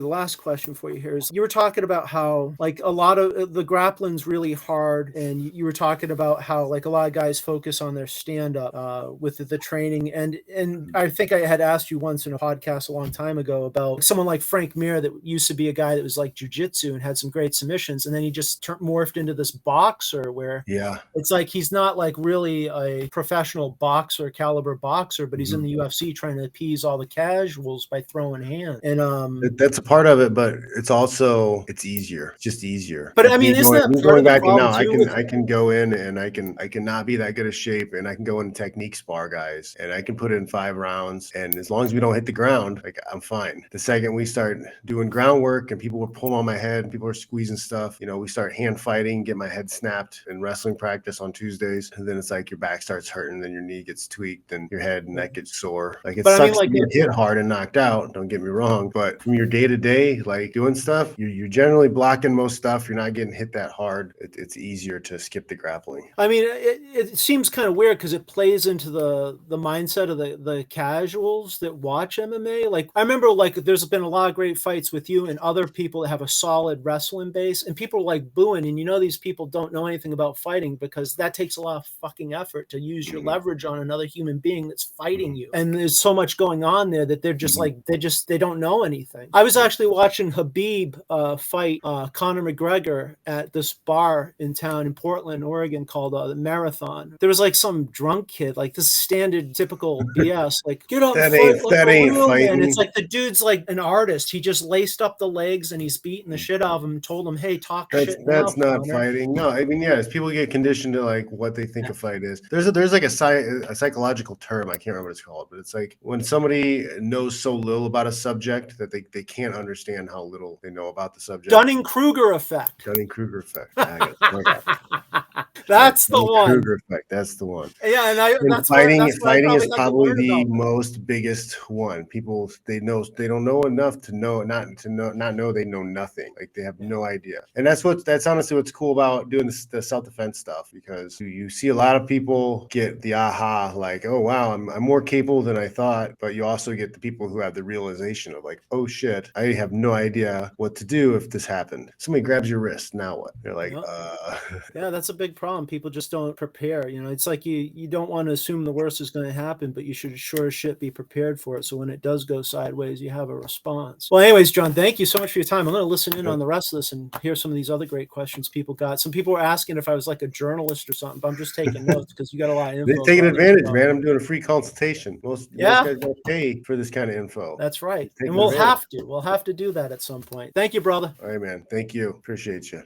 The last question for you here is, you were talking about how like a lot of the grappling's really hard, and you were talking about how like a lot of guys focus on their stand-up with the training, and I think I had asked you once in a podcast a long time ago about someone like Frank Mir that used to be a guy that was like jiu-jitsu and had some great submissions, and then he just morphed into this boxer where it's like he's not like really a professional boxer caliber boxer, but he's in the UFC trying to appease all the casuals by throwing hands. And that's a part of it, but it's also it's easier. It's just easier. But like I mean, isn't that part of the problem too? I can go in and I can not be that good of shape, and I can go in technique spar guys, and I can put in 5 rounds, and as long as we don't hit the ground, like I'm fine. The second we start doing groundwork and people were pulling on my head, and people are squeezing stuff, you know, we start hand fighting, get my head snapped in wrestling practice on Tuesdays, and then it's like your back starts hurting, then your knee gets tweaked, and your head and neck gets sore. Like it sucks to get hit hard and knocked out. Don't get me wrong, but from your day to day, like doing stuff, you're generally blocking most stuff. You're not getting hit that hard. It's easier to skip the grappling. I mean, it seems kind of weird because it plays into the mindset of the casuals that watch MMA. Like I remember, like there's been a lot of great fights with you and other people that have a solid wrestling base, and people are like booing, and you know these people don't know anything about fighting because that takes a lot of fucking effort to use your leverage on another human being that's fighting you, and there's so much going on there that they're just like they don't know anything. I was actually watching Habib fight Conor McGregor at this bar in town in Portland, Oregon called the Marathon. There was like some drunk kid, like this standard typical BS, like get up, that fight ain't, like that a ain't real fighting. man. It's like the dude's like an artist. He just laced up the legs and he's beating the shit out of him and told him, hey, talk shit. That's not fighting. No, I mean, yes, people get conditioned to like what they think a fight is. There's like a psychological term, I can't remember what it's called, but it's like when somebody knows so little about a subject that they can't understand how little they know about the subject. Dunning-Kruger effect. Dunning-Kruger effect. That's the one. Kruger effect. That's the one. Yeah, and that's fighting is probably the most biggest one. People they don't know enough to know not know they know nothing. Like they have no idea. And that's honestly what's cool about doing the self-defense stuff, because you see a lot of people get the aha, like, oh wow, I'm more capable than I thought. But you also get the people who have the realization of like, oh shit, I have no idea what to do if this happened. Somebody grabs your wrist, now what? You're like, Yeah, that's a big problem. People just don't prepare. You know, it's like you don't want to assume the worst is going to happen, but you should sure as shit be prepared for it. So when it does go sideways, you have a response. Well, anyways, John, thank you so much for your time. I'm going to listen in on the rest of this and hear some of these other great questions people got. Some people were asking if I was like a journalist or something, but I'm just taking notes because you got a lot of info. They're taking advantage, man. I'm doing a free consultation. Most guys don't pay for this kind of info. That's right. And we'll have to do that at some point. Thank you, brother. All right, man. Thank you. Appreciate you.